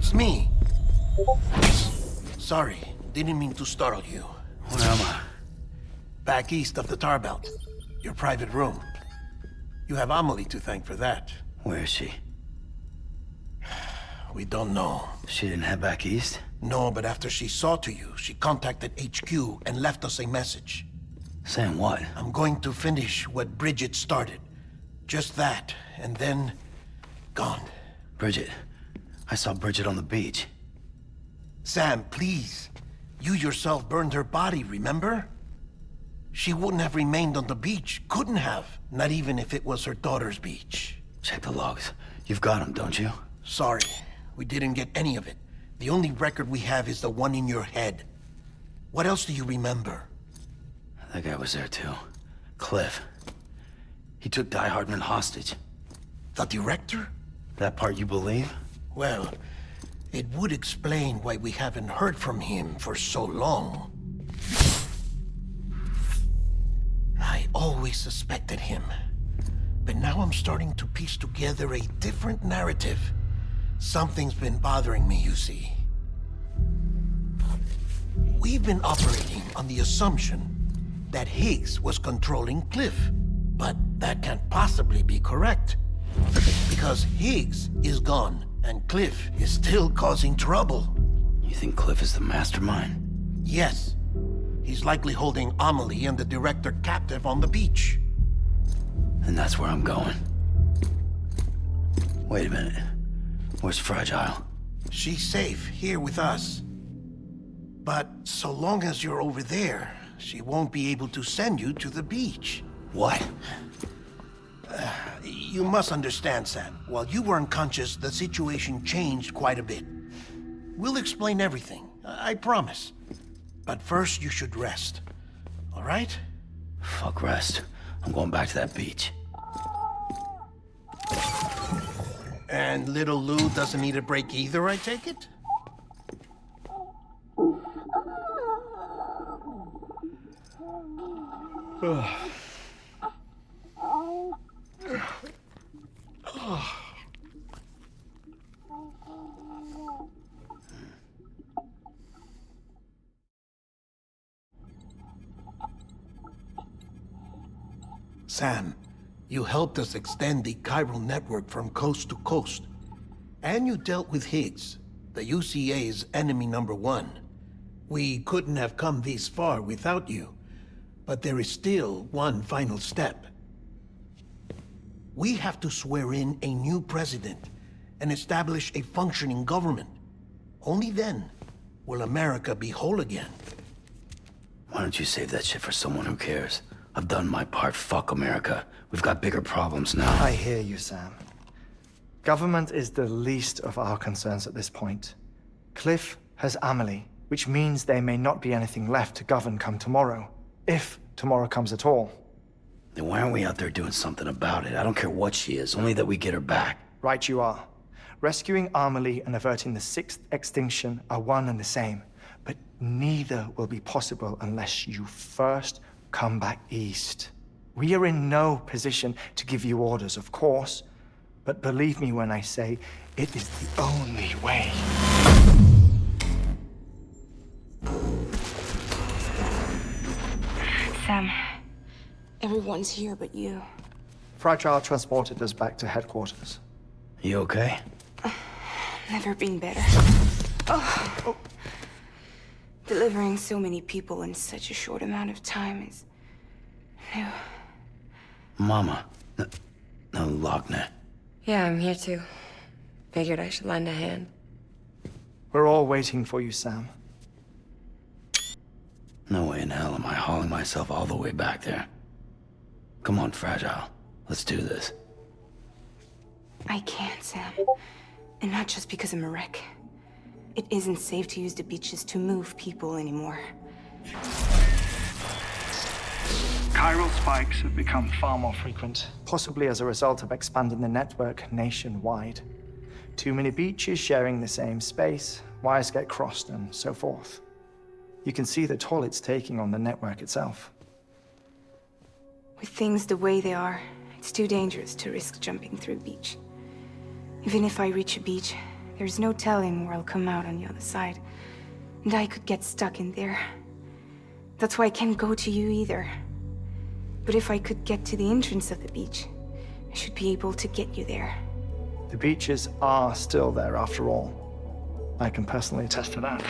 It's me. Sorry, didn't mean to startle you. Where am I? Back east of the tar belt. Your private room. You have Amelie to thank for that. Where is she? We don't know. She didn't head back east? No, but after she saw to you, she contacted HQ and left us a message. Saying what? I'm going to finish what Bridget started. Just that, and then... gone. Bridget. I saw Bridget on the beach. Sam, please. You yourself burned her body, remember? She wouldn't have remained on the beach. Couldn't have. Not even if it was her daughter's beach. Check the logs. You've got them, don't you? Sorry. We didn't get any of it. The only record we have is the one in your head. What else do you remember? That guy was there too. Cliff. He took Die Hardman hostage. The director? That part you believe? Well, it would explain why we haven't heard from him for so long. I always suspected him. But now I'm starting to piece together a different narrative. Something's been bothering me, you see. We've been operating on the assumption that Higgs was controlling Cliff. But that can't possibly be correct. Because Higgs is gone, and Cliff is still causing trouble. You think Cliff is the mastermind? Yes. He's likely holding Amelie and the director captive on the beach. And that's where I'm going. Wait a minute. Where's Fragile? She's safe here with us. But so long as you're over there, she won't be able to send you to the beach. What? You must understand, Sam. While you were unconscious, the situation changed quite a bit. We'll explain everything, I promise. But first, you should rest. All right? Fuck rest. I'm going back to that beach. And little Lou doesn't need a break either, I take it? Sam, you helped us extend the chiral network from coast to coast. And you dealt with Higgs, the UCA's enemy #1. We couldn't have come this far without you. But there is still one final step. We have to swear in a new president and establish a functioning government. Only then will America be whole again. Why don't you save that shit for someone who cares? I've done my part. Fuck America. We've got bigger problems now. I hear you, Sam. Government is the least of our concerns at this point. Cliff has Amelie, which means there may not be anything left to govern come tomorrow. If tomorrow comes at all. Then why aren't we out there doing something about it? I don't care what she is, only that we get her back. Right you are. Rescuing Amelie and averting the 6th extinction are one and the same. But neither will be possible unless you first come back east. We are in no position to give you orders, of course. But believe me when I say, it is the only way. Sam, everyone's here but you. Fragile transported us back to headquarters. You okay? Never been better. Oh. Delivering so many people in such a short amount of time is new. Mama. No, Lochner. Yeah, I'm here too. Figured I should lend a hand. We're all waiting for you, Sam. No way in hell am I hauling myself all the way back there. Come on, Fragile. Let's do this. I can't, Sam. And not just because I'm a wreck. It isn't safe to use the beaches to move people anymore. Chiral spikes have become far more frequent. Possibly as a result of expanding the network nationwide. Too many beaches sharing the same space, wires get crossed, and so forth. You can see the toll it's taking on the network itself. With things the way they are, it's too dangerous to risk jumping through a beach. Even if I reach a beach, There's no telling where I'll come out on the other side. And I could get stuck in there. That's why I can't go to you either. But if I could get to the entrance of the beach, I should be able to get you there. The beaches are still there after all. I can personally attest to that.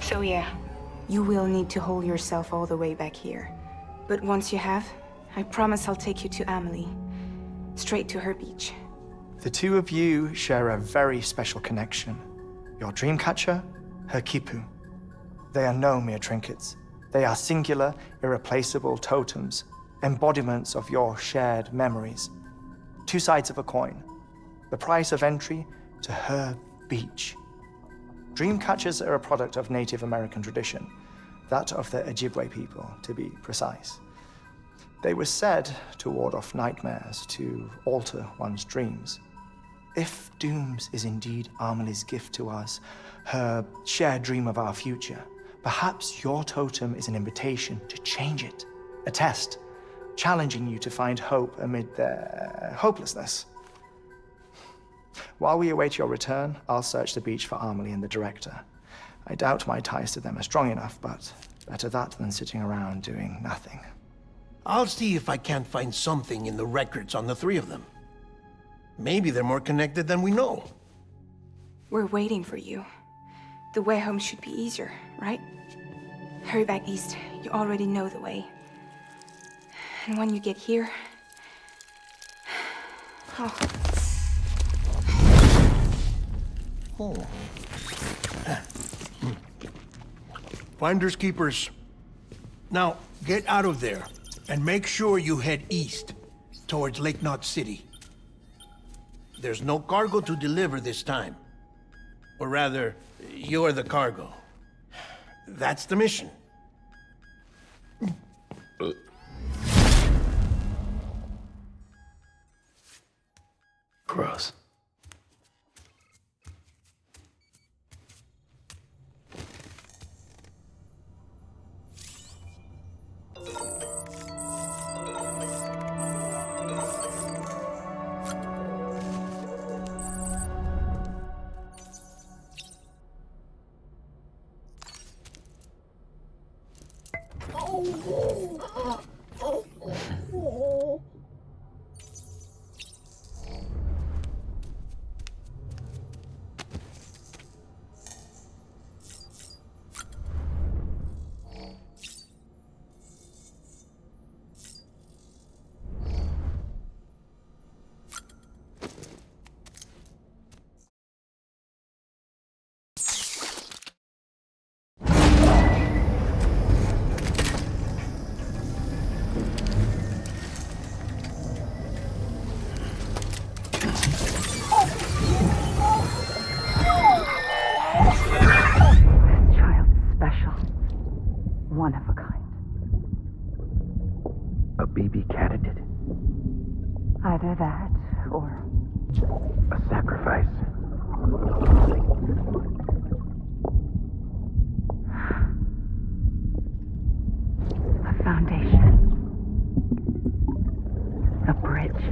So yeah, you will need to haul yourself all the way back here. But once you have, I promise I'll take you to Amelie. Straight to her beach. The two of you share a very special connection. Your dreamcatcher, her quipu. They are no mere trinkets. They are singular, irreplaceable totems, embodiments of your shared memories. Two sides of a coin. The price of entry to her beach. Dreamcatchers are a product of Native American tradition, that of the Ojibwe people, to be precise. They were said to ward off nightmares, to alter one's dreams. If Dooms is indeed Amelie's gift to us, her shared dream of our future, perhaps your totem is an invitation to change it. A test, challenging you to find hope amid their hopelessness. While we await your return, I'll search the beach for Amelie and the director. I doubt my ties to them are strong enough, but better that than sitting around doing nothing. I'll see if I can't find something in the records on the three of them. Maybe they're more connected than we know. We're waiting for you. The way home should be easier, right? Hurry back east. You already know the way. And when you get here... Oh. Oh. Finders keepers. Now, get out of there, and make sure you head east, towards Lake Knot City. There's no cargo to deliver this time. Or rather, you're the cargo. That's the mission. Gross. One of a kind. A baby candidate? Either that, or... A sacrifice? A foundation. A bridge.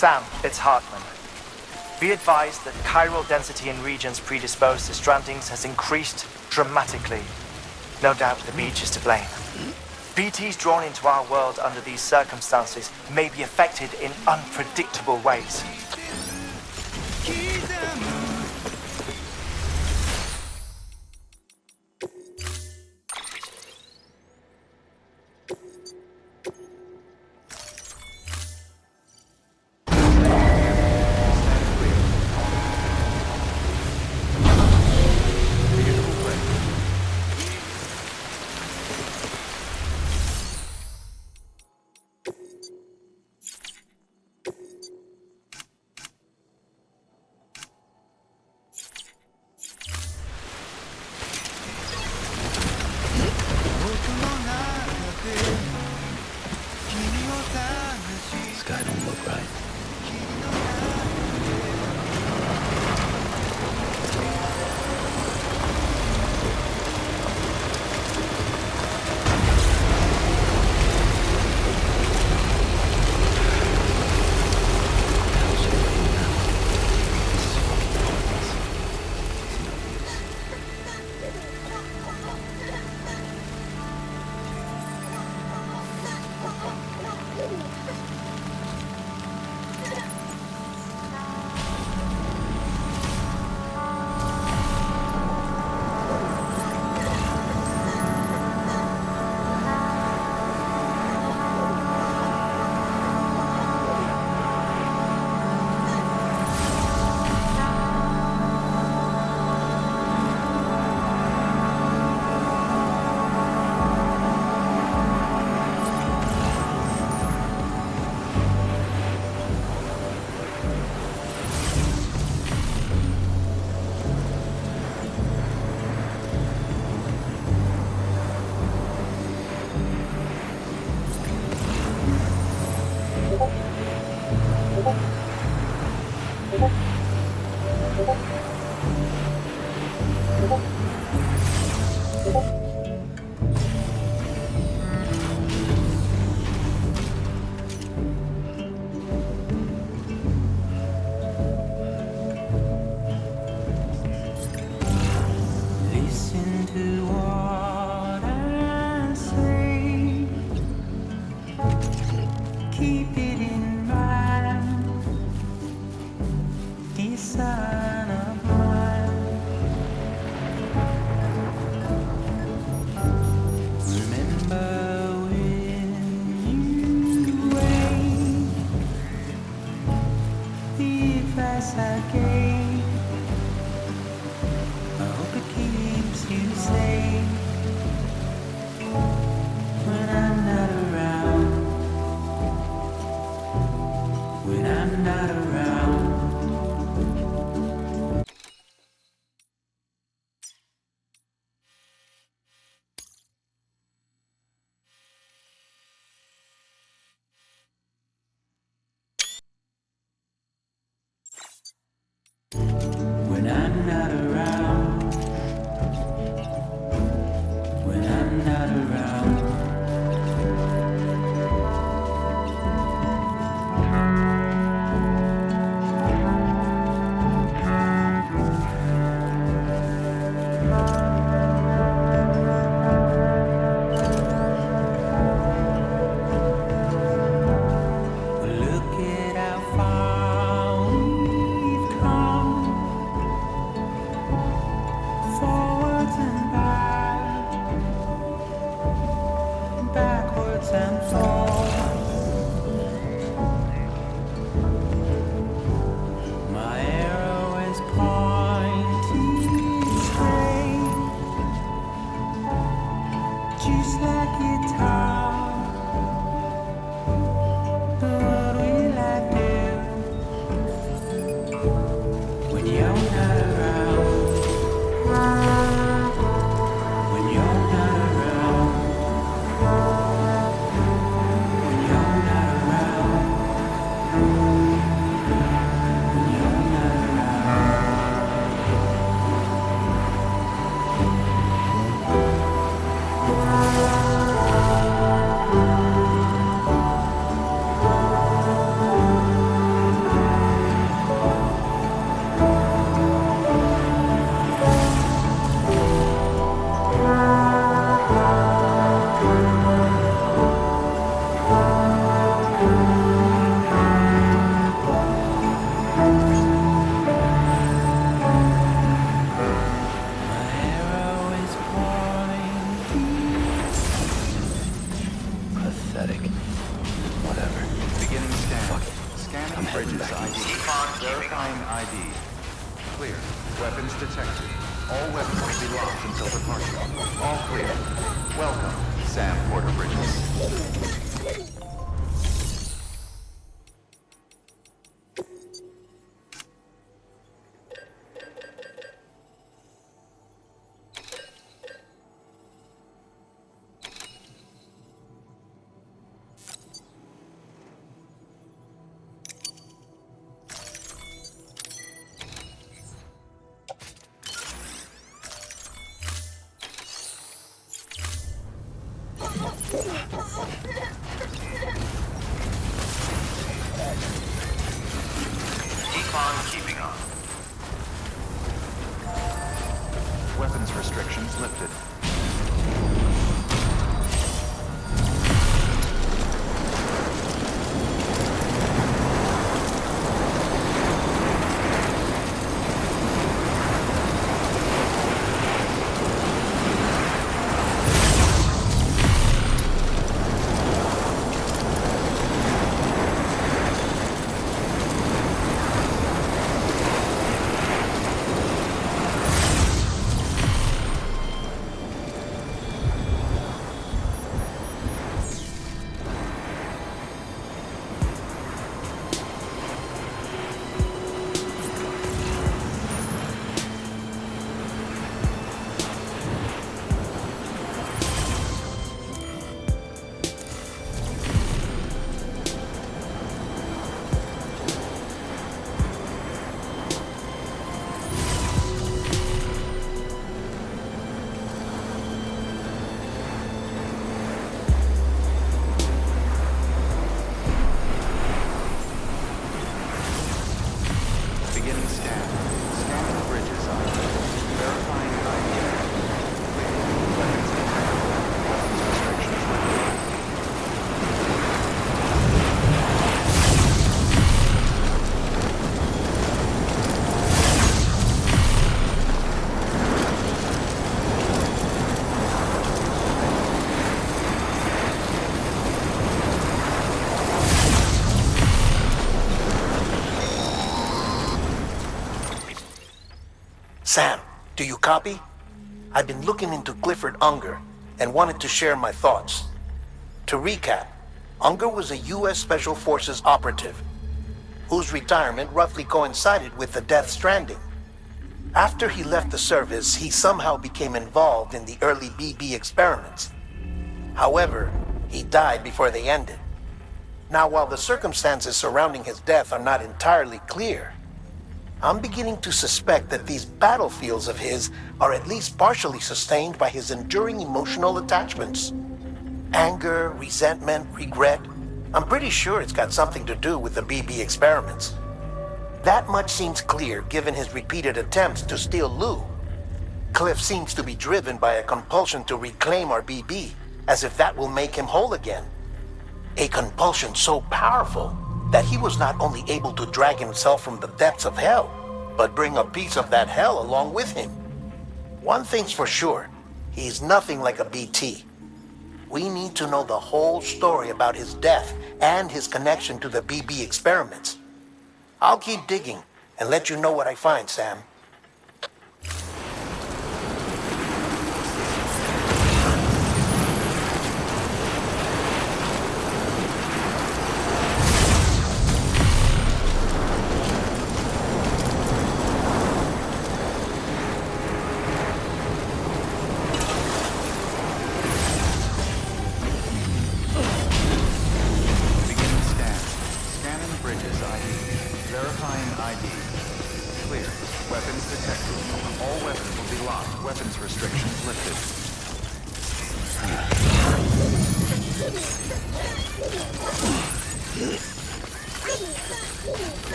Sam, it's Hartman. Be advised that chiral density in regions predisposed to strandings has increased dramatically. No doubt the beach is to blame. BTs drawn into our world under these circumstances may be affected in unpredictable ways. This guy don't look right. Clear. Weapons detected. All weapons will be locked until departure. All clear. Welcome, Sam Porter Bridges. Keeping on. Weapons restrictions lifted. Sam, do you copy? I've been looking into Clifford Unger and wanted to share my thoughts. To recap, Unger was a U.S. Special Forces operative whose retirement roughly coincided with the Death Stranding. After he left the service, he somehow became involved in the early BB experiments. However, he died before they ended. Now, while the circumstances surrounding his death are not entirely clear, I'm beginning to suspect that these battlefields of his are at least partially sustained by his enduring emotional attachments. Anger, resentment, regret. I'm pretty sure it's got something to do with the BB experiments. That much seems clear given his repeated attempts to steal Lou. Cliff seems to be driven by a compulsion to reclaim our BB, as if that will make him whole again. A compulsion so powerful that he was not only able to drag himself from the depths of hell, but bring a piece of that hell along with him. One thing's for sure, he's nothing like a BT. We need to know the whole story about his death and his connection to the BB experiments. I'll keep digging and let you know what I find, Sam.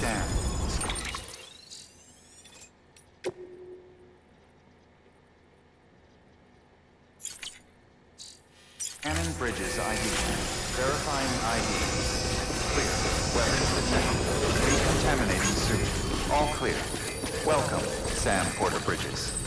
Sam. Scanning Bridges ID. Verifying ID. Clear. Weapons detected. Decontaminating suit. All clear. Welcome, Sam Porter Bridges.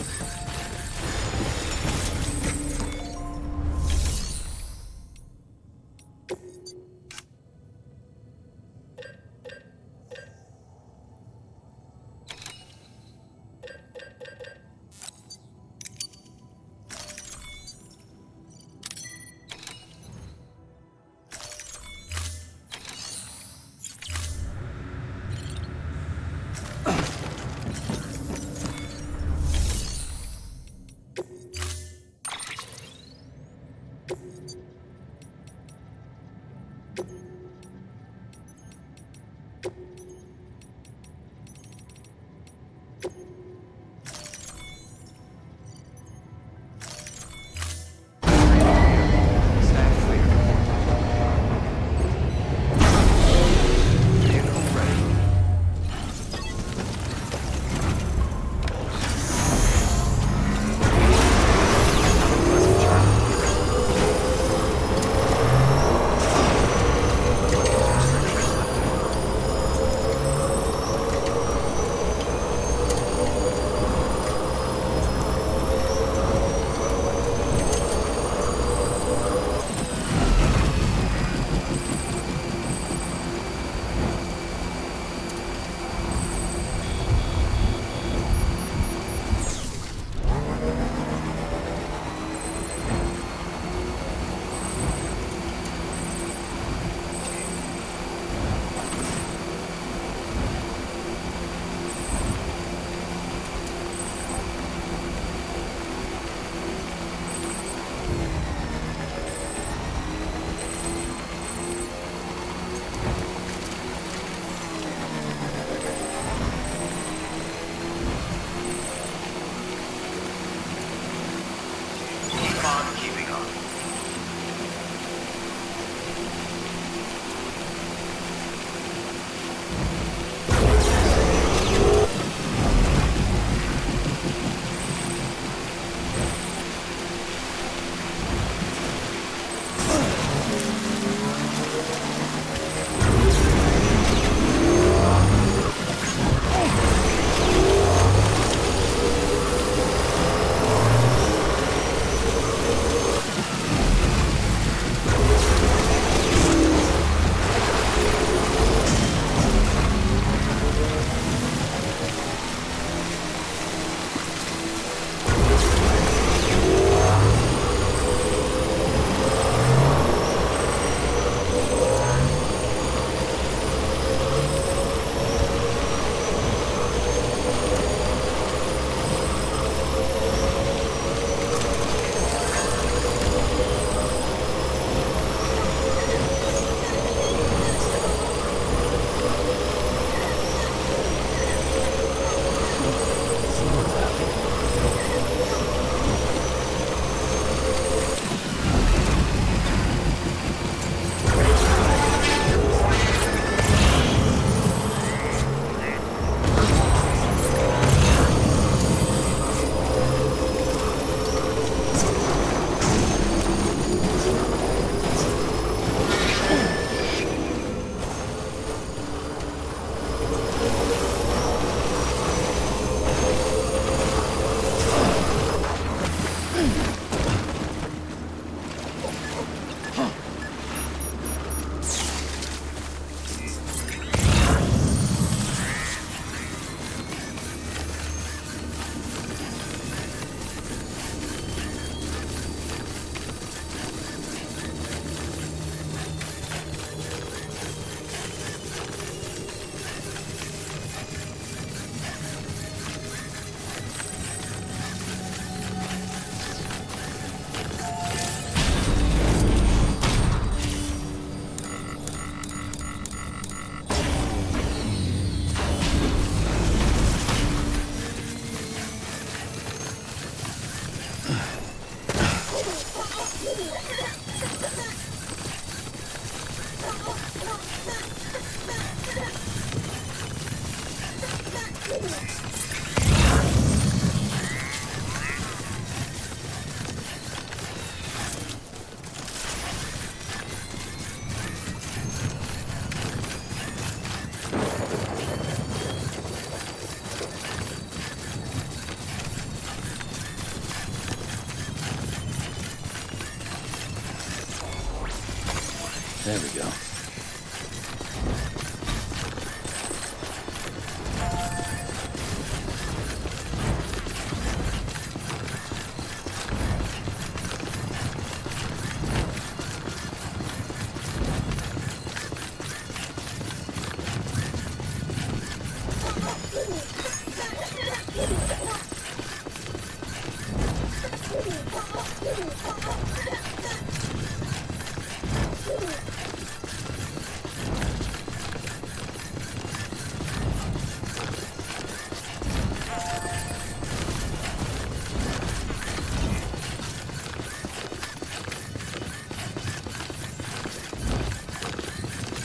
There we go.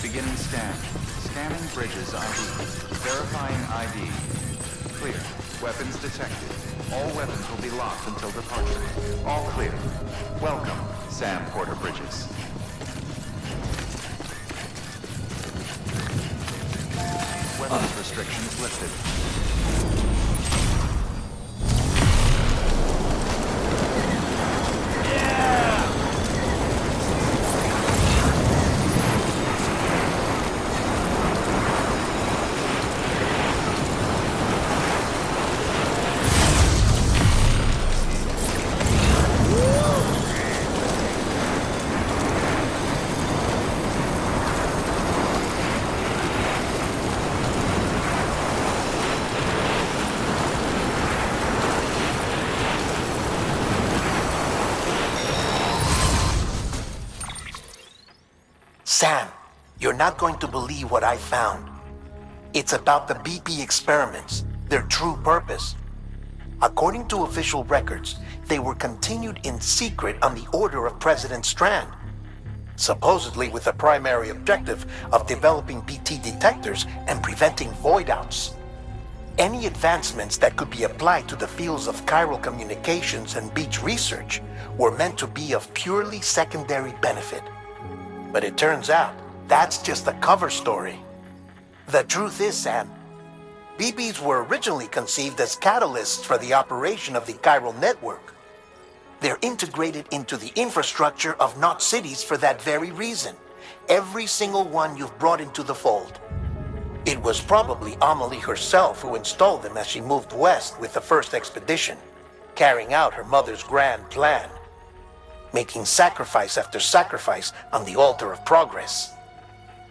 Beginning scan. Scanning bridges ID. Verifying ID. Clear. Weapons detected. All weapons will be locked until departure. All clear. Welcome, Sam Porter Bridges. Weapons restrictions lifted. Sam, you're not going to believe what I found. It's about the BP experiments, their true purpose. According to official records, they were continued in secret on the order of President Strand, supposedly with the primary objective of developing BT detectors and preventing void-outs. Any advancements that could be applied to the fields of chiral communications and beach research were meant to be of purely secondary benefit. But it turns out, that's just a cover story. The truth is, Sam, BBs were originally conceived as catalysts for the operation of the chiral network. They're integrated into the infrastructure of Knot cities for that very reason. Every single one you've brought into the fold. It was probably Amelie herself who installed them as she moved west with the first expedition, carrying out her mother's grand plan, making sacrifice after sacrifice on the altar of progress.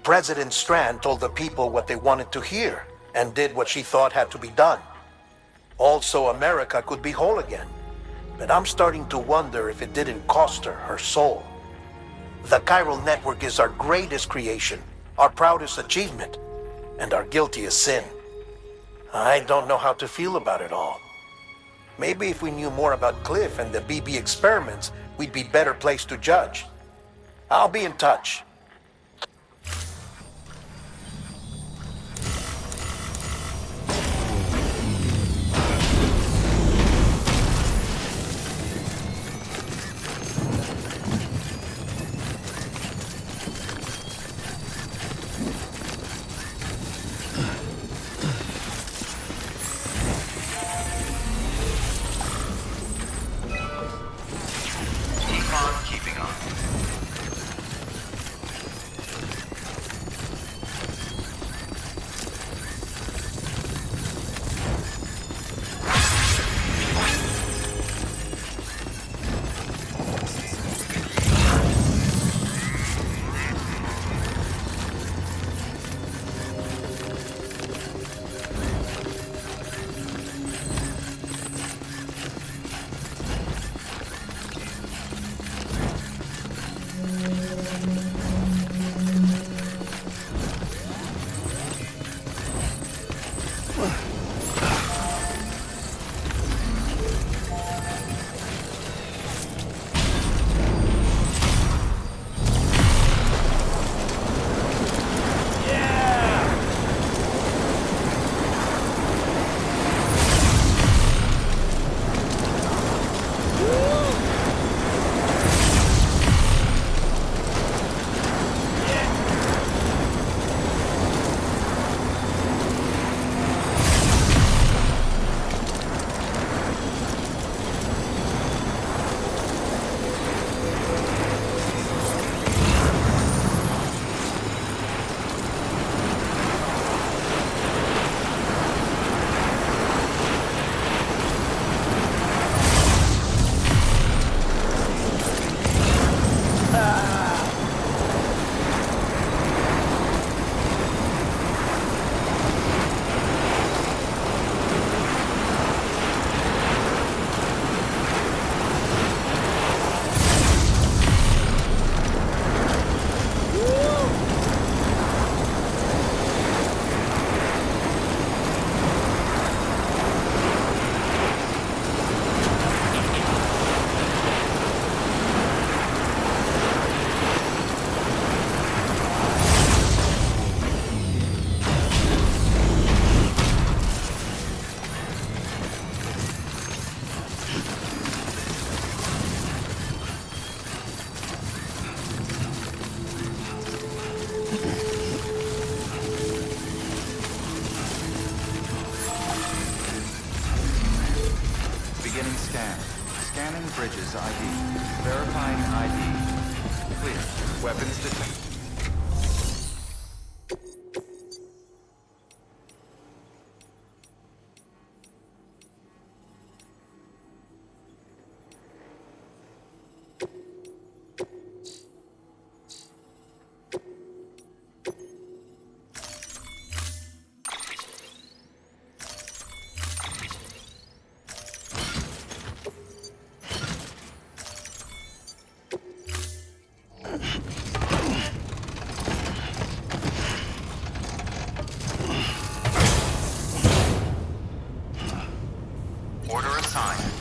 President Strand told the people what they wanted to hear and did what she thought had to be done. Also, America could be whole again. But I'm starting to wonder if it didn't cost her her soul. The chiral network is our greatest creation, our proudest achievement, and our guiltiest sin. I don't know how to feel about it all. Maybe if we knew more about Cliff and the BB experiments, we'd be better placed to judge. I'll be in touch. Beginning scan. Scanning bridges ID. Verifying ID. Clear. Weapons detected. Order assigned.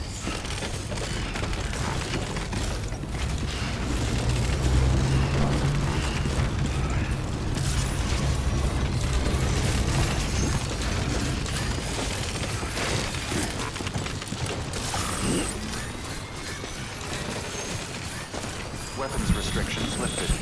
Weapons restrictions lifted.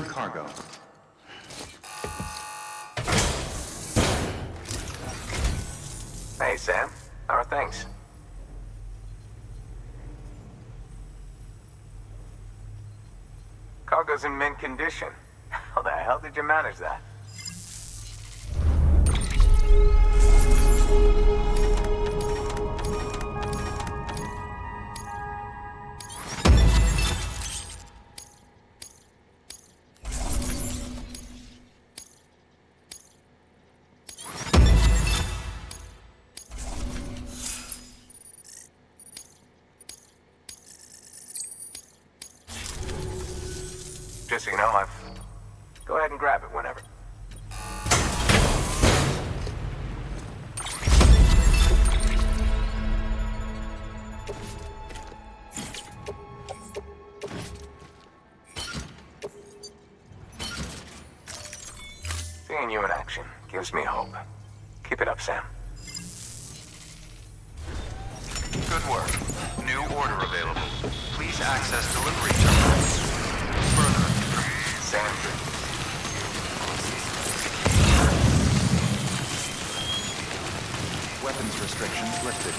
Cargo. Hey, Sam. How are things? Cargo's in mint condition. How the hell did you manage that? Just so you know, go ahead and grab it whenever. Seeing you in action gives me hope. Keep it up, Sam. Good work. New order available. Please access delivery terminals. Further. Sam. Weapons restrictions lifted.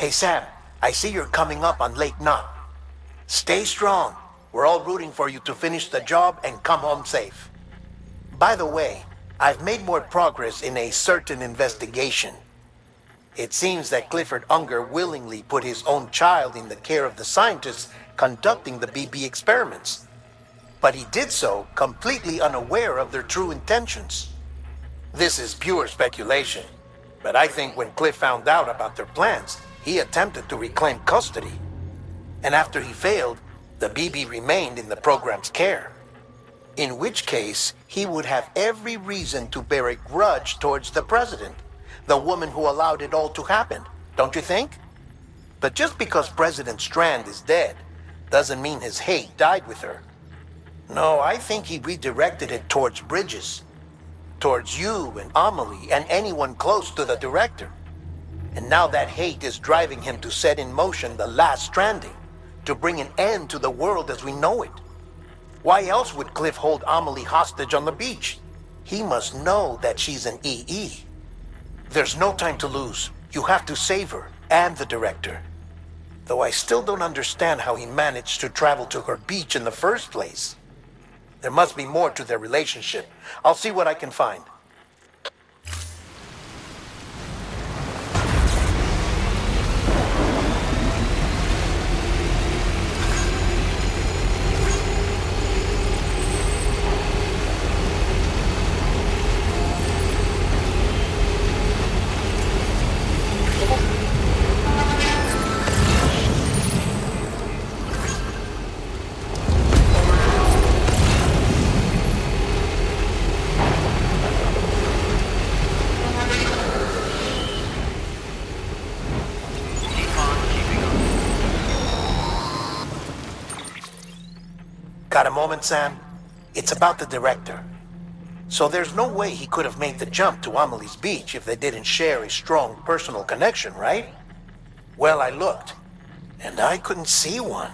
Hey Sam, I see you're coming up on Lake Knot. Stay strong. We're all rooting for you to finish the job and come home safe. By the way, I've made more progress in a certain investigation. It seems that Clifford Unger willingly put his own child in the care of the scientists conducting the BB experiments. But he did so completely unaware of their true intentions. This is pure speculation, but I think when Cliff found out about their plans, he attempted to reclaim custody. And after he failed, the BB remained in the program's care. In which case, he would have every reason to bear a grudge towards the president, the woman who allowed it all to happen, don't you think? But just because President Strand is dead, doesn't mean his hate died with her. No, I think he redirected it towards Bridges. Towards you and Amelie and anyone close to the director. And now that hate is driving him to set in motion the last Stranding, to bring an end to the world as we know it. Why else would Cliff hold Amelie hostage on the beach? He must know that she's an EE. There's no time to lose. You have to save her and the director. Though I still don't understand how he managed to travel to her beach in the first place. There must be more to their relationship. I'll see what I can find. Got a moment, Sam? It's about the director. So there's no way he could have made the jump to Amelie's beach if they didn't share a strong personal connection, right? Well, I looked, and I couldn't see one.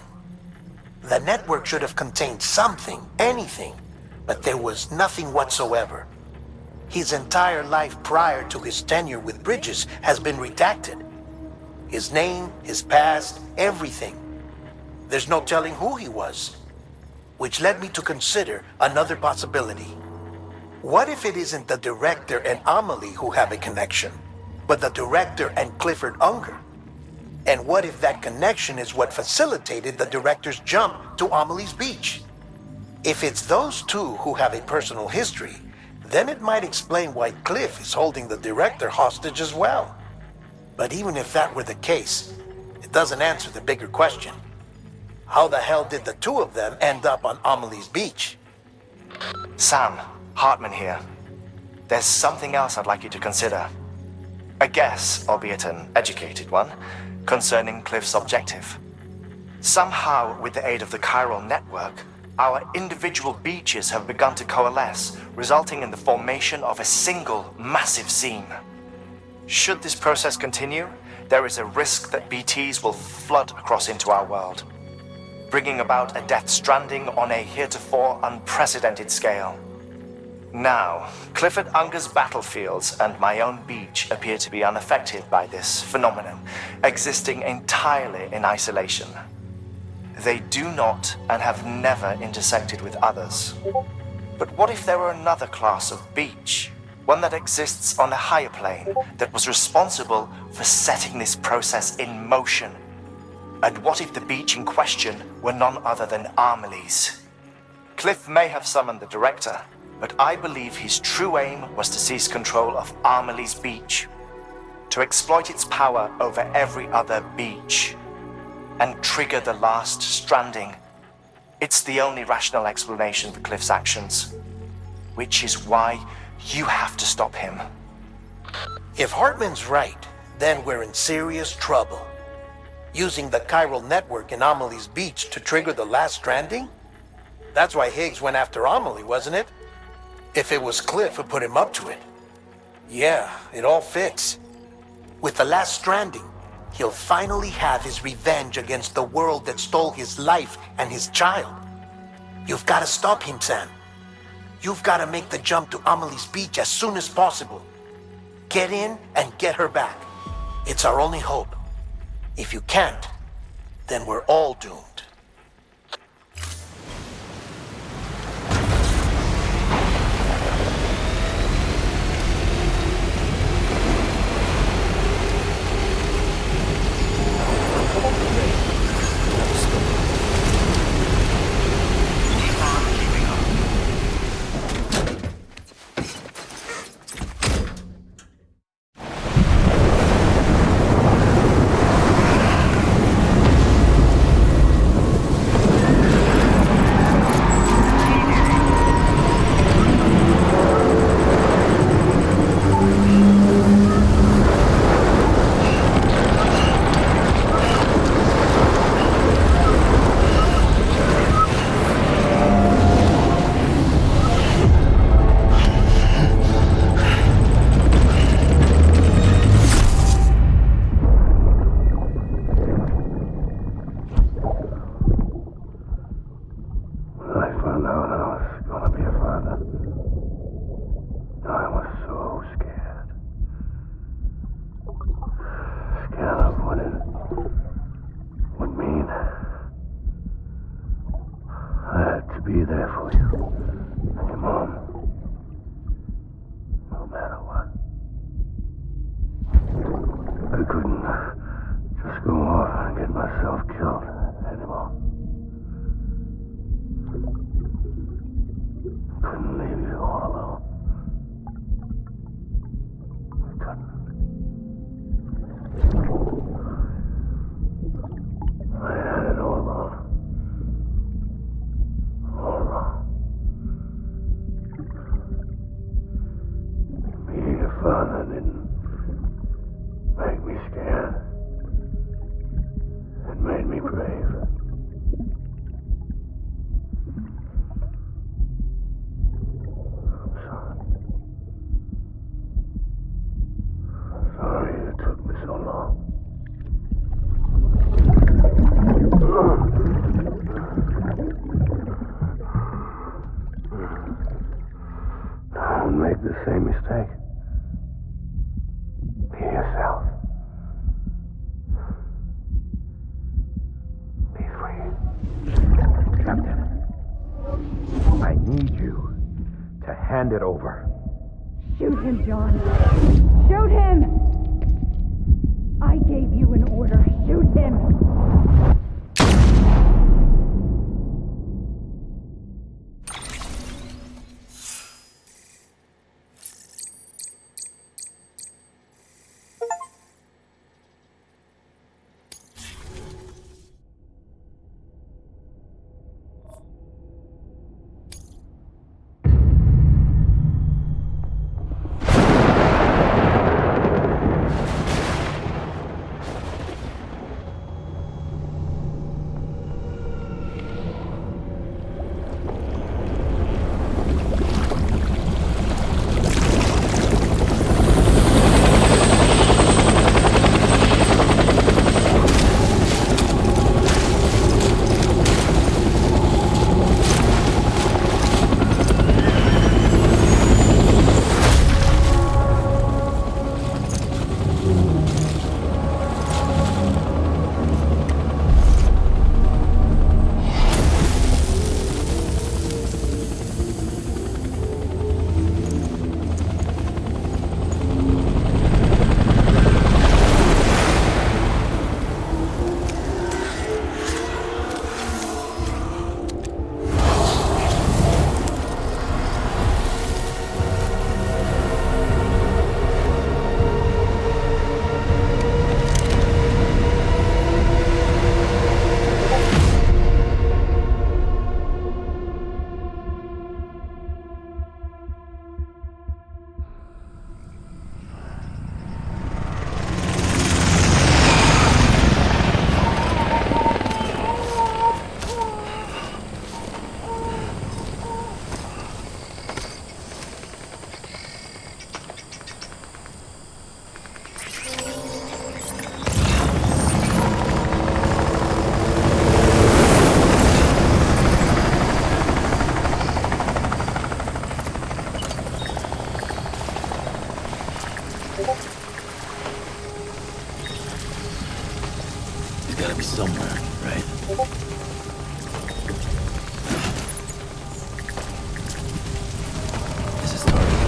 The network should have contained something, anything, but there was nothing whatsoever. His entire life prior to his tenure with Bridges has been redacted. His name, his past, everything. There's no telling who he was. Which led me to consider another possibility. What if it isn't the director and Amelie who have a connection, but the director and Clifford Unger? And what if that connection is what facilitated the director's jump to Amelie's beach? If it's those two who have a personal history, then it might explain why Cliff is holding the director hostage as well. But even if that were the case, it doesn't answer the bigger question. How the hell did the two of them end up on Amelie's beach? Sam, Hartman here. There's something else I'd like you to consider. A guess, albeit an educated one, concerning Cliff's objective. Somehow, with the aid of the chiral network, our individual beaches have begun to coalesce, resulting in the formation of a single massive seam. Should this process continue, there is a risk that BTs will flood across into our world, bringing about a death stranding on a heretofore unprecedented scale. Now, Clifford Unger's battlefields and my own beach appear to be unaffected by this phenomenon, existing entirely in isolation. They do not and have never intersected with others. But what if there were another class of beach, one that exists on a higher plane, that was responsible for setting this process in motion? And what if the beach in question were none other than Amelie's? Cliff may have summoned the director, but I believe his true aim was to seize control of Amelie's beach, to exploit its power over every other beach, and trigger the last Stranding. It's the only rational explanation for Cliff's actions, which is why you have to stop him. If Hartman's right, then we're in serious trouble. Using the chiral network in Amelie's beach to trigger the last Stranding? That's why Higgs went after Amelie, wasn't it? If it was Cliff who put him up to it. Yeah, it all fits. With the last Stranding, he'll finally have his revenge against the world that stole his life and his child. You've got to stop him, Sam. You've got to make the jump to Amelie's beach as soon as possible. Get in and get her back. It's our only hope. If you can't, then we're all doomed. Be there for you and your mom, no matter what. I couldn't just go off and get myself killed anymore. Couldn't leave you all alone. I couldn't. I had it all wrong. Being a father didn't make me scared. It made me brave. I'm sorry. I'm sorry it took me so long. Don't make the same mistake. Be yourself. Be free. Captain, I need you to hand it over. Shoot him, John. Shoot him! I gave you an order. Shoot him! somewhere, right? This is target.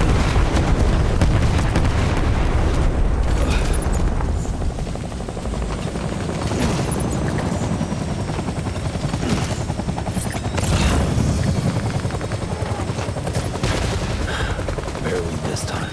Barely this time.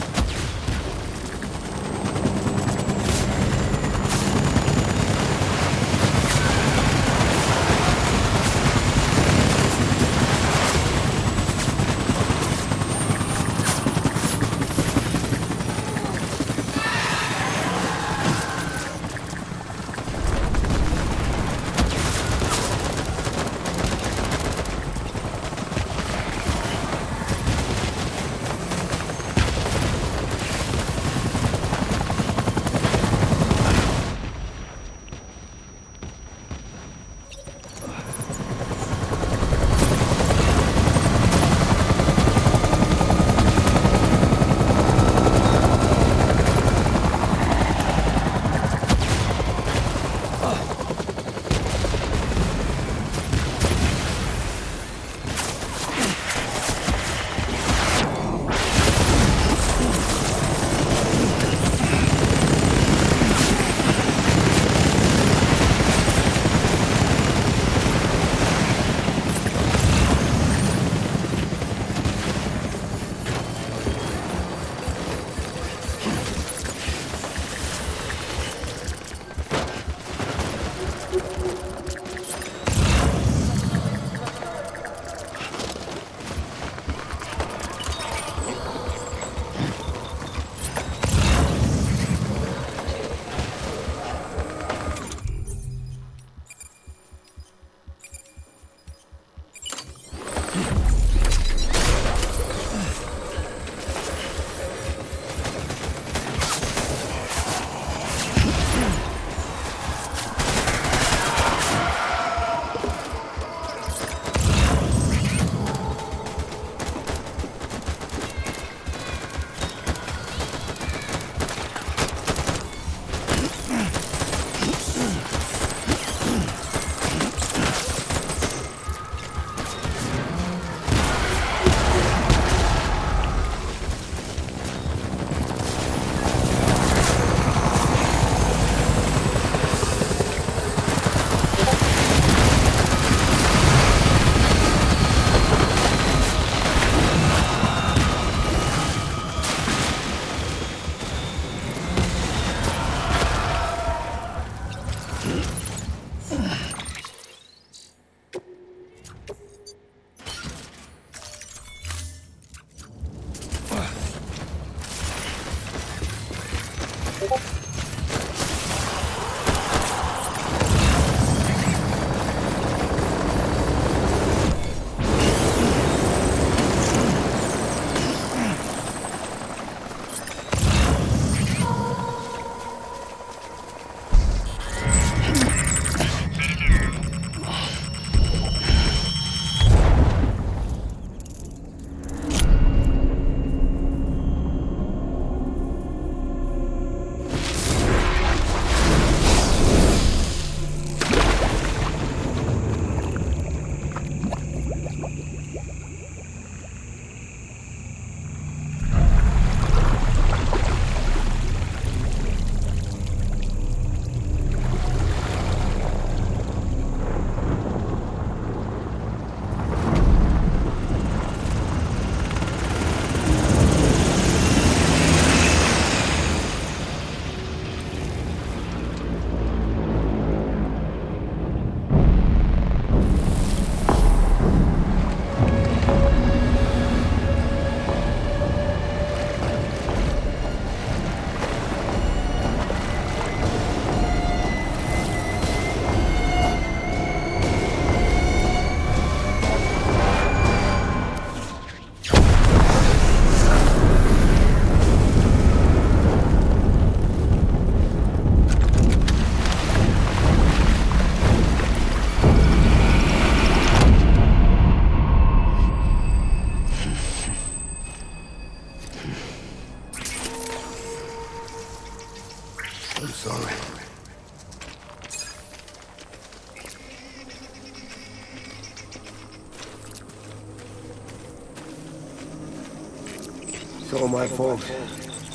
It's all my fault,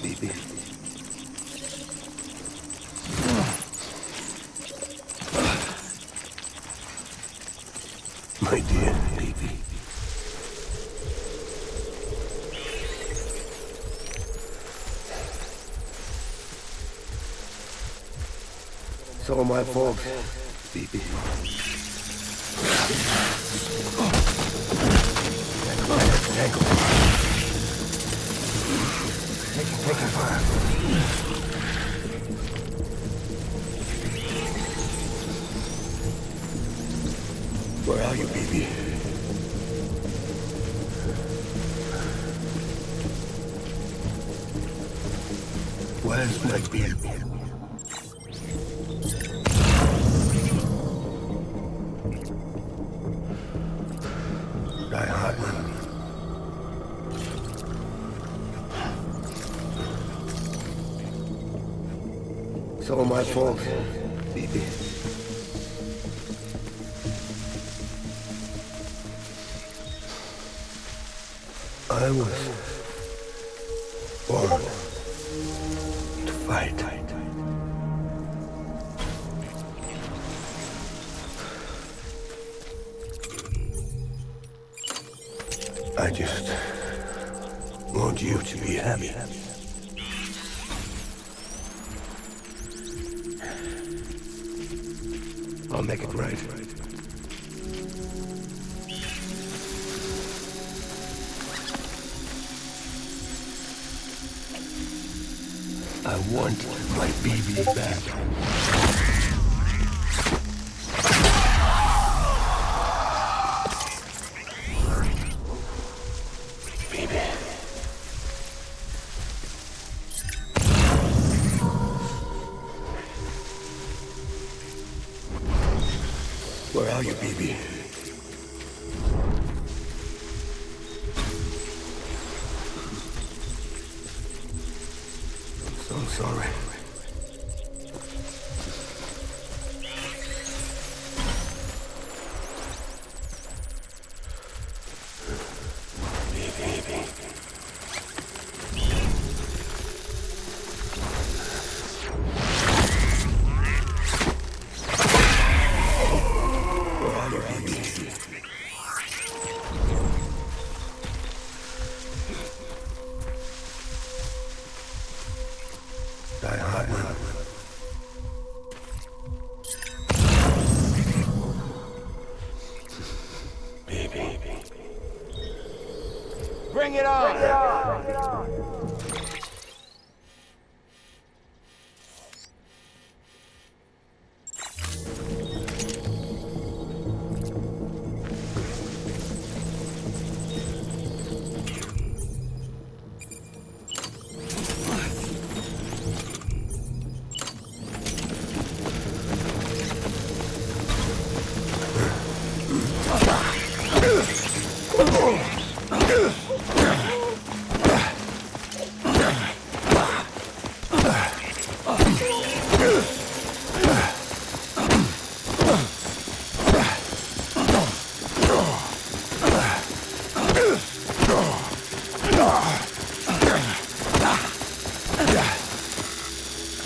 baby. My dear baby. It's all my fault, baby. Tangle. Taking fire. Where are you, baby? Where's my baby? Die hard, man. It's all my fault, baby. I was born to fight. I just want you to be happy. I'll make it right. I want my baby back. Baby. Where are you, baby? I'm sorry. Baby. Where are you, baby? Die hard, man. Baby. Bring it on!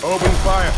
Open fire.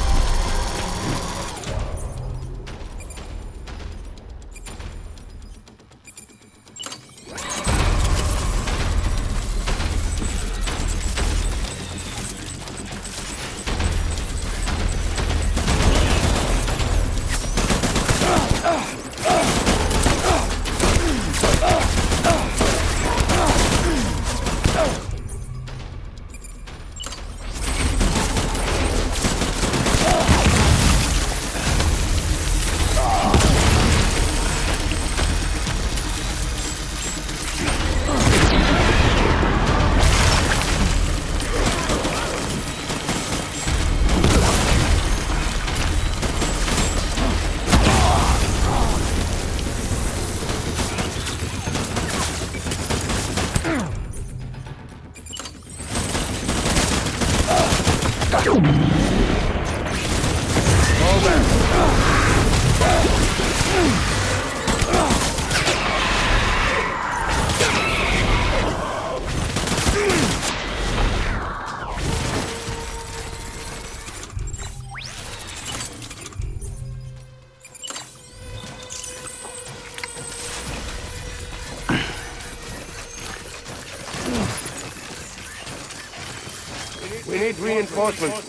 We need reinforcements.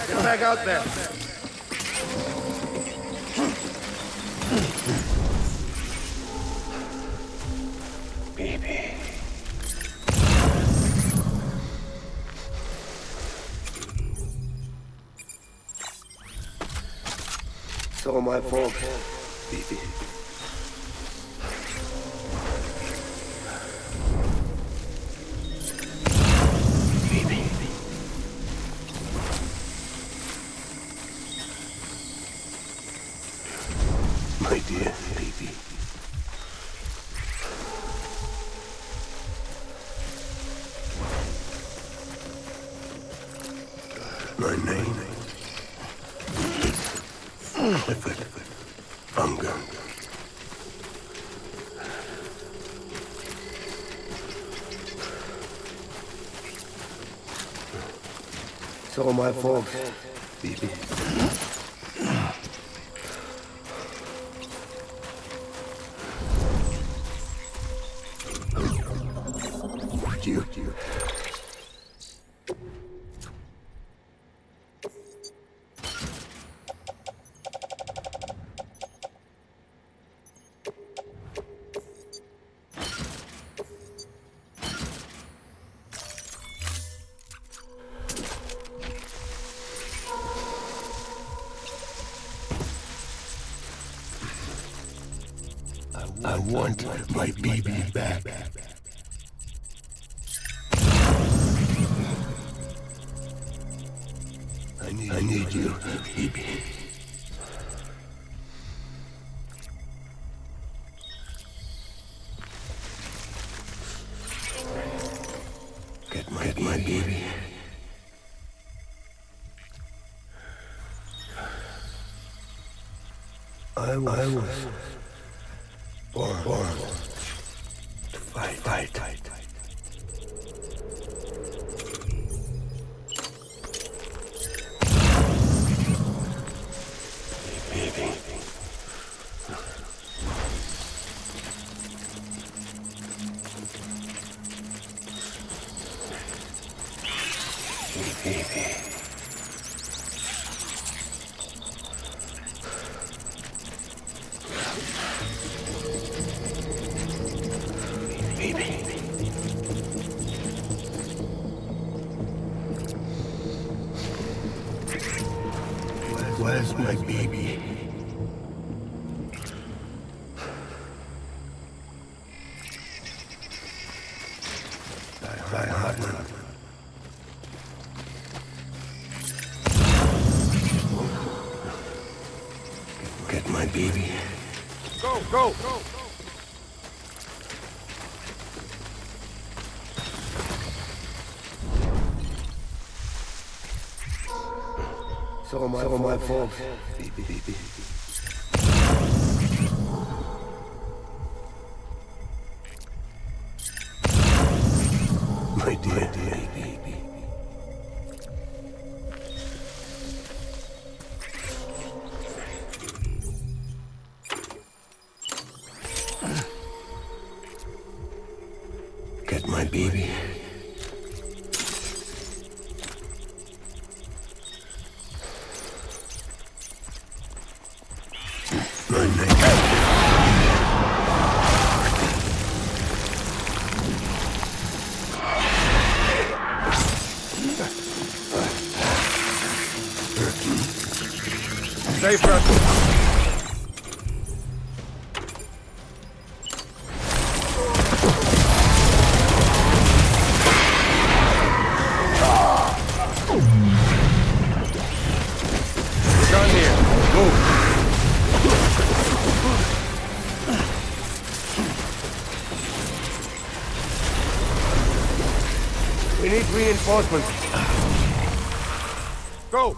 Get back out there. Baby. It's all my fault. Baby. My dear baby. My name is Clifford. Unger. It's all my fault. Baby. You. I want my baby back. I need you, baby. Get my baby. I was born to fight. Baby. Where's my baby? Die Hartman. Get my baby. Go! It's all my fault. Baby. My dear baby. Get my baby. My name. Safe run. Gun here. Move. We need reinforcements. Go!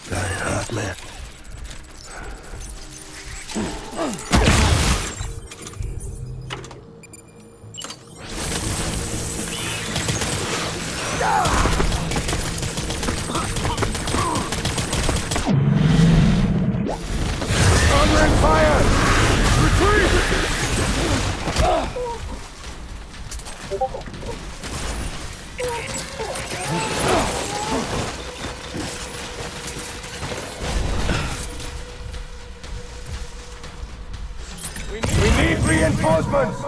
Die Hartman. Return fire! Retreat! We need reinforcements!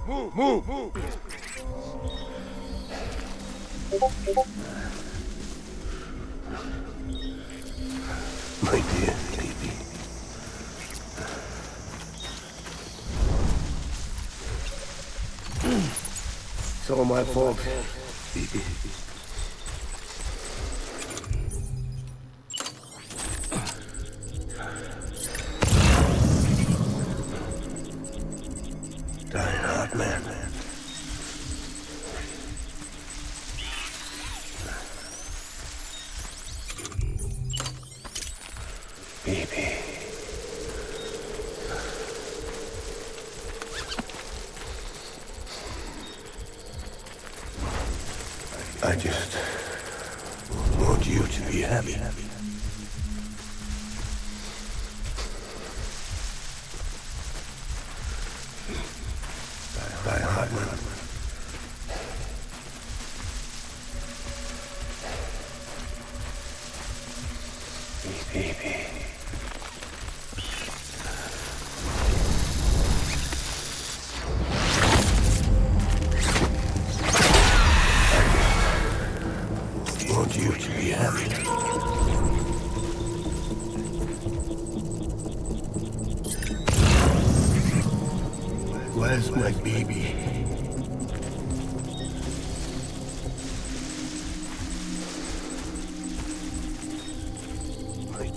Move, move, move! My dear baby. It's all my fault. Baby. Die hard, man. Baby. I just want you to be happy. Die hard, man. Baby. Want you to be happy. Where's my baby?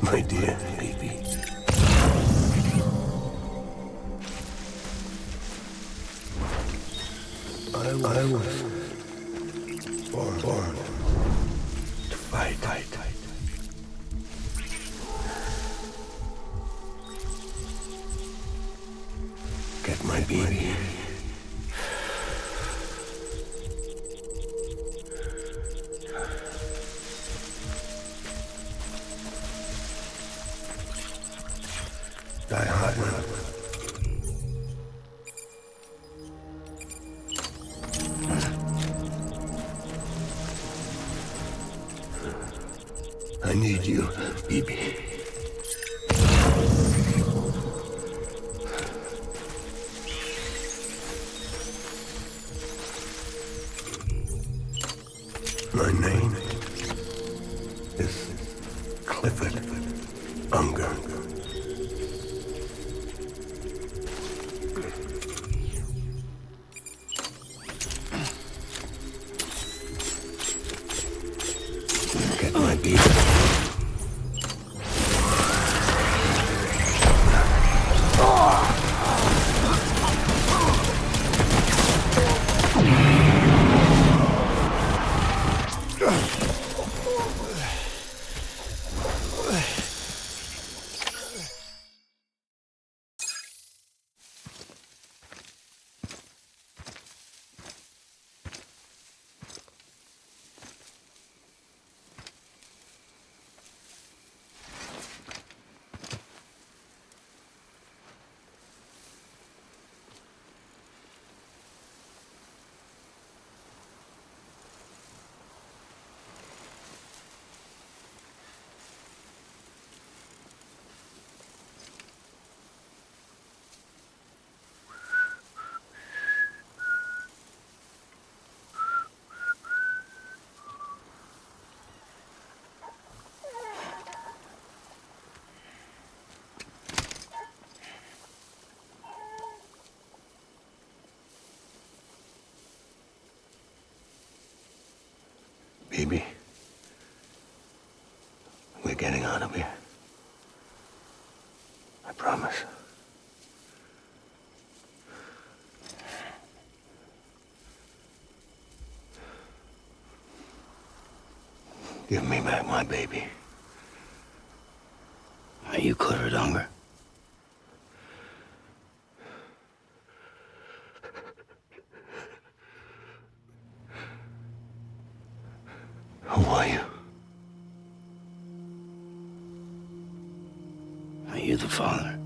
My dear baby. I was born to fight. Get my baby. Die hard, man. I need you, baby. My name is Clifford Unger. Get my baby. Baby, we're getting out of here. I promise. Give me back my baby. Are you Clifford Unger? Who are you? Are you the the father.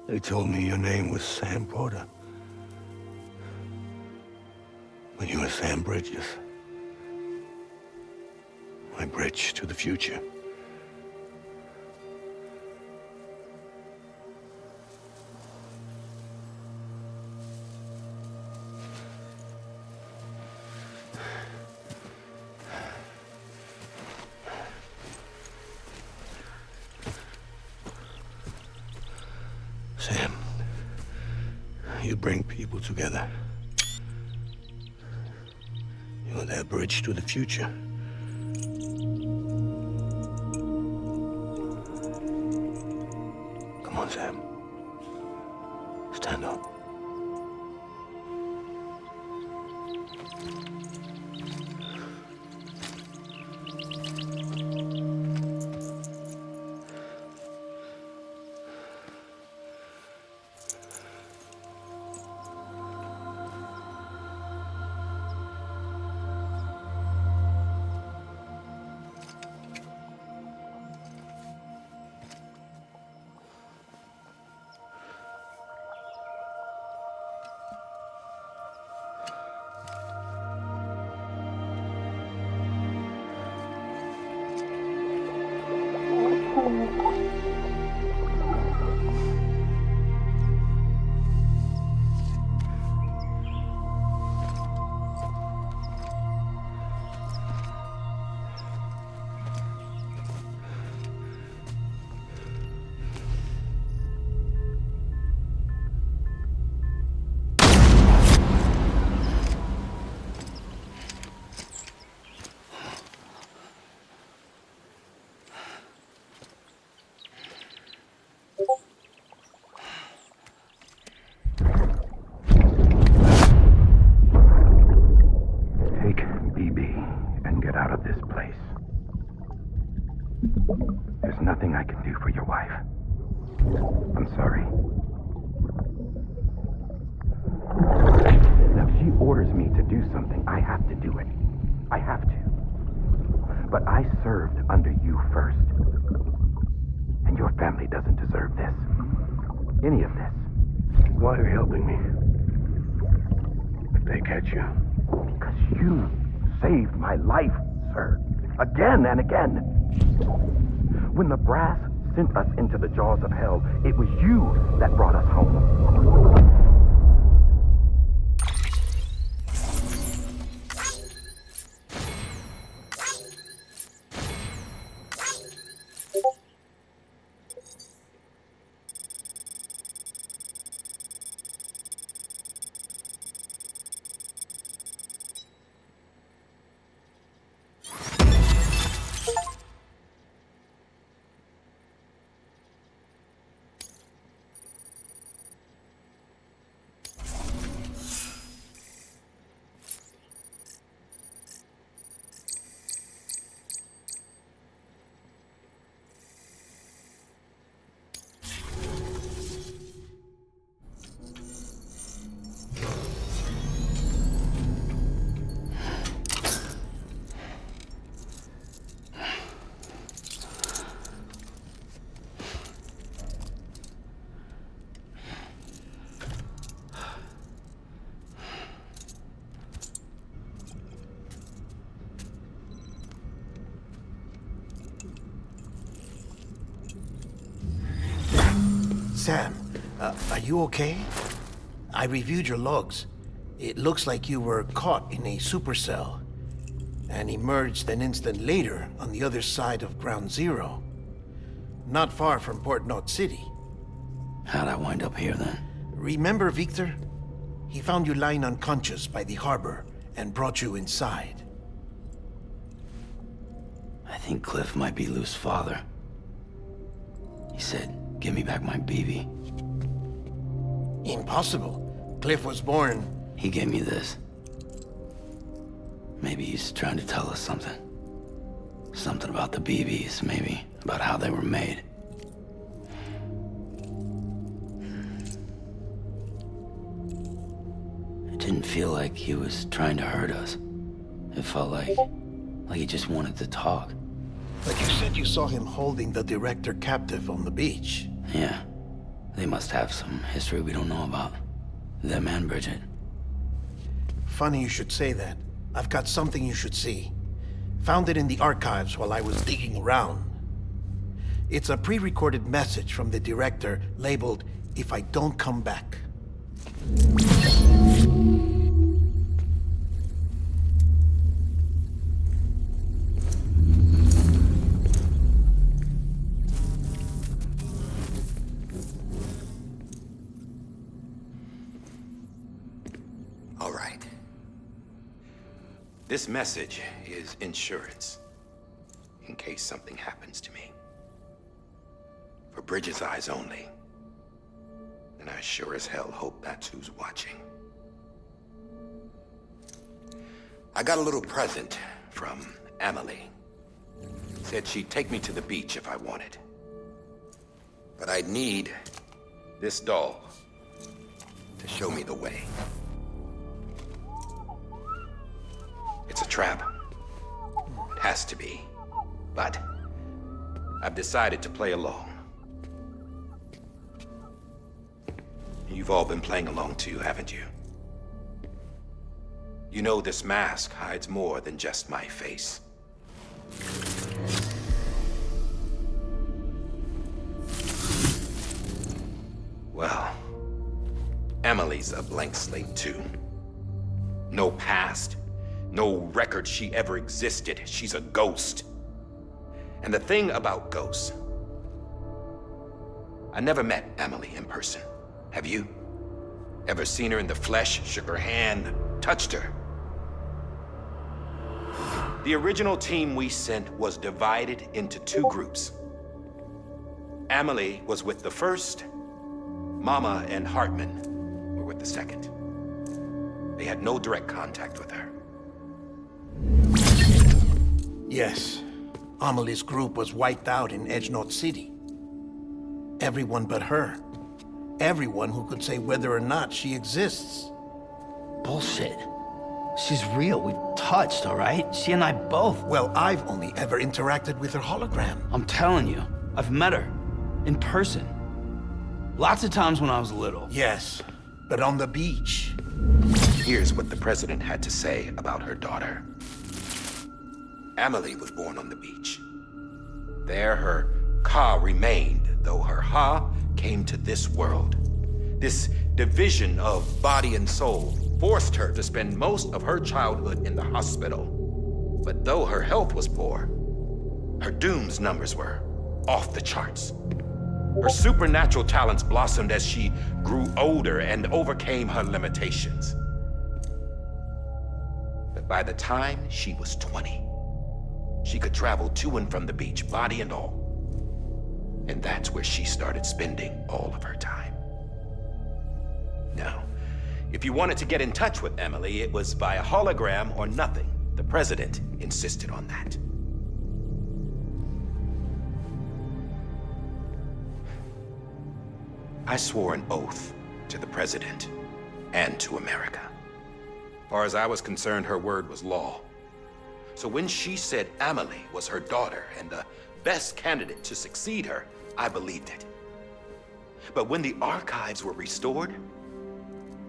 They told me your name was Sam Porter. But you were Sam Bridges. My bridge to the future. Sam, you bring people together. You're their bridge to the future. Come on, Sam. Stand up. There's nothing I can do for your wife. I'm sorry. Now, if she orders me to do something, I have to do it. I have to. But I served under you first. And your family doesn't deserve this. Any of this. Why are you helping me? If they catch you. Because you saved my life, sir. Again and again. When the brass sent us into the jaws of hell, it was you that brought us home. Sam, are you okay? I reviewed your logs. It looks like you were caught in a supercell and emerged an instant later on the other side of Ground Zero. Not far from Port Knot City. How'd I wind up here then? Remember Victor? He found you lying unconscious by the harbor and brought you inside. think Cliff might be Lou's father. He said, give me back my BB. Impossible. Cliff was born... He gave me this. Maybe he's trying to tell us something. Something about the BBs, maybe. About how they were made. It didn't feel like he was trying to hurt us. It felt like he just wanted to talk. But you said you saw him holding the director captive on the beach. Yeah. They must have some history we don't know about. Them and Bridget. Funny you should say that. I've got something you should see. Found it in the archives while I was digging around. It's a pre-recorded message from the director labeled, "If I don't come back." All right. This message is insurance, in case something happens to me. For Bridget's eyes only. And I sure as hell hope that's who's watching. I got a little present from Emily. Said she'd take me to the beach if I wanted. But I'd need this doll to show me the way. It's a trap. It has to be. But I've decided to play along. You've all been playing along too, haven't you? You know this mask hides more than just my face. Well, Emily's a blank slate too. No past. No record she ever existed. She's a ghost. And the thing about ghosts, I never met Emily in person. Have you? Ever seen her in the flesh, shook her hand, touched her? The original team we sent was divided into two groups. Emily was with the first. Mama and Hartman were with the second. They had no direct contact with her. Yes. Amelie's group was wiped out in Edge Knot City. Everyone but her. Everyone who could say whether or not she exists. Bullshit. She's real. We've touched, all right? She and I both. Well, I've only ever interacted with her hologram. I'm telling you, I've met her. In person. Lots of times when I was little. Yes, but on the beach. Here's what the president had to say about her daughter. Emily was born on the beach. There her Ka remained, though her Ha came to this world. This division of body and soul forced her to spend most of her childhood in the hospital. But though her health was poor, her Doom's numbers were off the charts. Her supernatural talents blossomed as she grew older and overcame her limitations. But by the time she was 20, she could travel to and from the beach, body and all. And that's where she started spending all of her time. Now, if you wanted to get in touch with Emily, it was via hologram or nothing. The president insisted on that. I swore an oath to the president and to America. As far as I was concerned, her word was law. So when she said Emily was her daughter and the best candidate to succeed her, I believed it. But when the archives were restored,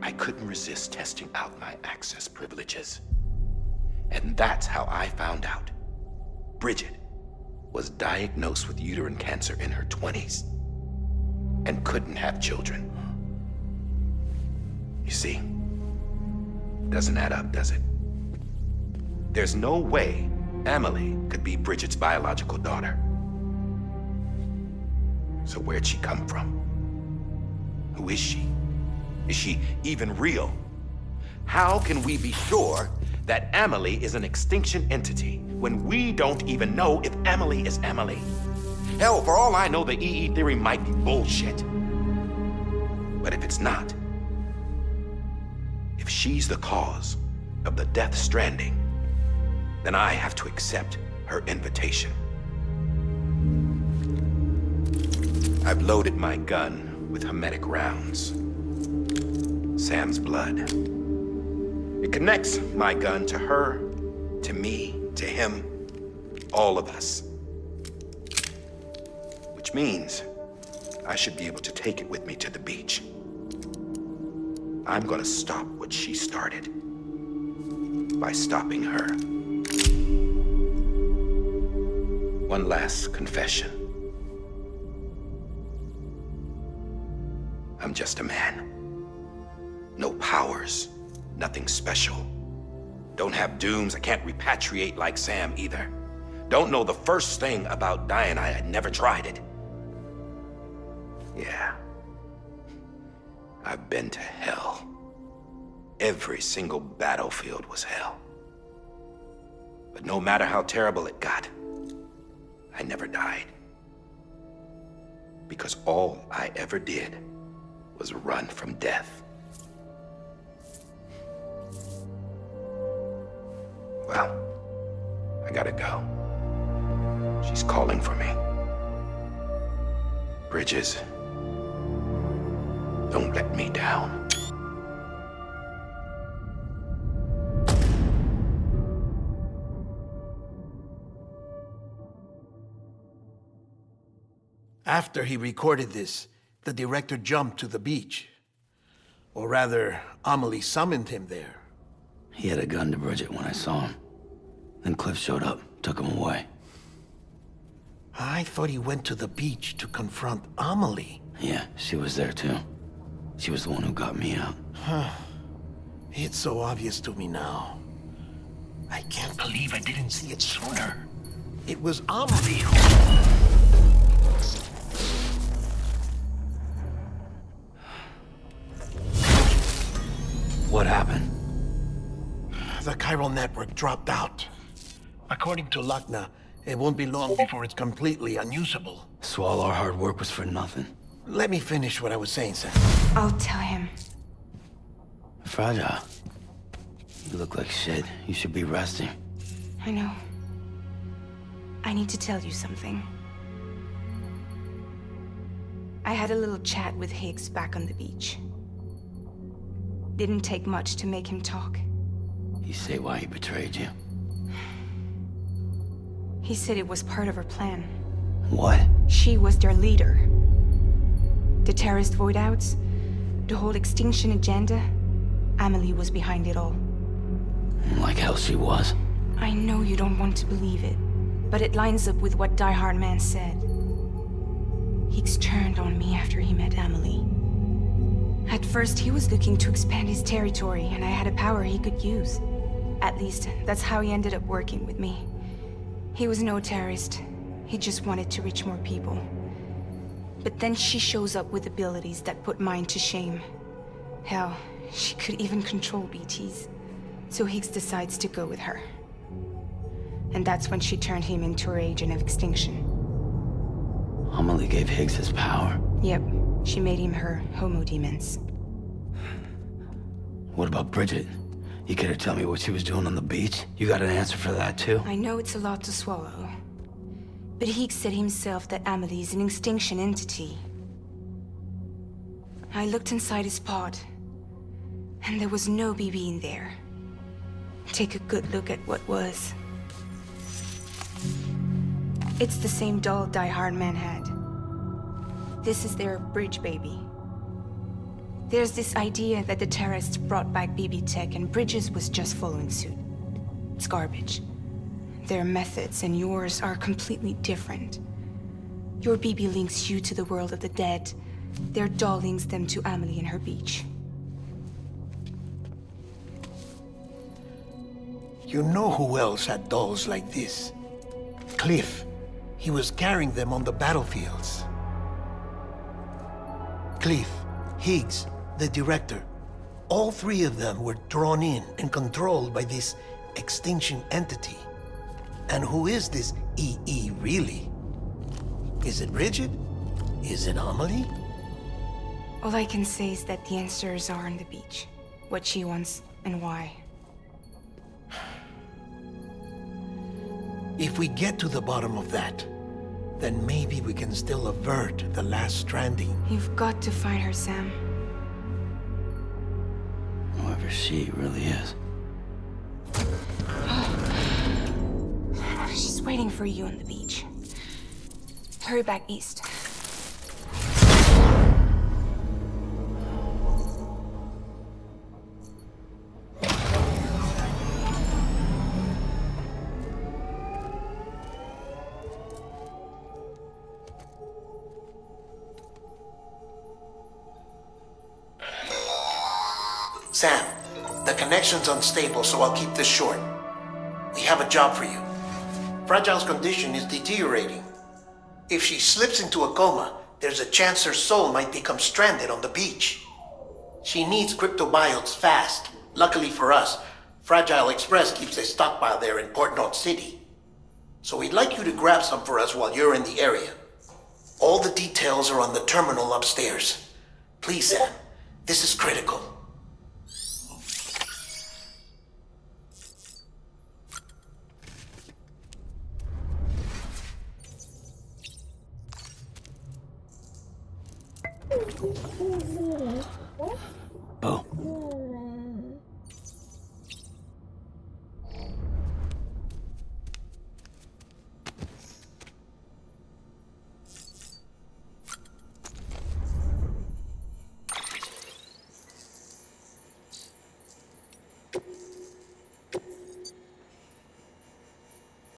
I couldn't resist testing out my access privileges. And that's how I found out Bridget was diagnosed with uterine cancer in her 20s and couldn't have children. You see, doesn't add up, does it? There's no way Emily could be Bridget's biological daughter. So where'd she come from? Who is she? Is she even real? How can we be sure that Emily is an extinction entity when we don't even know if Emily is Emily. Hell, for all I know, the EE theory might be bullshit. But if it's not, if she's the cause of the death stranding, then I have to accept her invitation. I've loaded my gun with hermetic rounds. Sam's blood. It connects my gun to her, to me, to him, all of us. Which means I should be able to take it with me to the beach. I'm gonna stop what she started by stopping her. One last confession. I'm just a man. No powers, nothing special. Don't have dooms, I can't repatriate like Sam either. Don't know the first thing about dying, I had never tried it. Yeah. I've been to hell. Every single battlefield was hell. But no matter how terrible it got, I never died. Because all I ever did was run from death. Well, I gotta go. She's calling for me. Bridges, don't let me down. After he recorded this, the director jumped to the beach. Or rather, Amelie summoned him there. He had a gun to Bridget when I saw him. Then Cliff showed up, took him away. I thought he went to the beach to confront Amelie. Yeah, she was there too. She was the one who got me out. It's so obvious to me now. I can't believe I didn't see it sooner. It was Amelie who... What happened? The chiral network dropped out. According to Lachna, it won't be long before it's completely unusable. So all our hard work was for nothing. Let me finish what I was saying, Sam. I'll tell him. Fragile. You look like shit. You should be resting. I know. I need to tell you something. I had a little chat with Higgs back on the beach. Didn't take much to make him talk. You say why he betrayed you? He said it was part of her plan. What? She was their leader. The terrorist void-outs, the whole extinction agenda, Amelie was behind it all. Like hell she was. I know you don't want to believe it, but it lines up with what Die Hard Man said. Higgs turned on me after he met Amelie. At first, he was looking to expand his territory, and I had a power he could use. At least, that's how he ended up working with me. He was no terrorist. He just wanted to reach more people. But then she shows up with abilities that put mine to shame. Hell, she could even control BTs. So Higgs decides to go with her. And that's when she turned him into her agent of extinction. Amelie gave Higgs his power? Yep. She made him her homo demons. What about Bridget? You care to tell me what she was doing on the beach? You got an answer for that too? I know it's a lot to swallow. But Higgs said himself that Amelie is an extinction entity. I looked inside his pod, and there was no BB in there. Take a good look at what was. It's the same doll Die Hard Man had. This is their bridge baby. There's this idea that the terrorists brought back BB tech and Bridges was just following suit. It's garbage. Their methods and yours are completely different. Your BB links you to the world of the dead. Their doll links them to Amelie and her beach. You know who else had dolls like this? Cliff. He was carrying them on the battlefields. Cliff, Higgs, the director. All three of them were drawn in and controlled by this extinction entity. And who is this EE really? Is it Bridget? Is it Amelie? All I can say is that the answers are on the beach. What she wants and why. If we get to the bottom of that, then maybe we can still avert the last stranding. You've got to find her, Sam. Whoever she really is. She's waiting for you on the beach. Hurry back east. Sam, the connection's unstable, so I'll keep this short. We have a job for you. Fragile's condition is deteriorating. If she slips into a coma, there's a chance her soul might become stranded on the beach. She needs cryptobiotes fast. Luckily for us, Fragile Express keeps a stockpile there in Port North City. So we'd like you to grab some for us while you're in the area. All the details are on the terminal upstairs. Please, Sam, this is critical.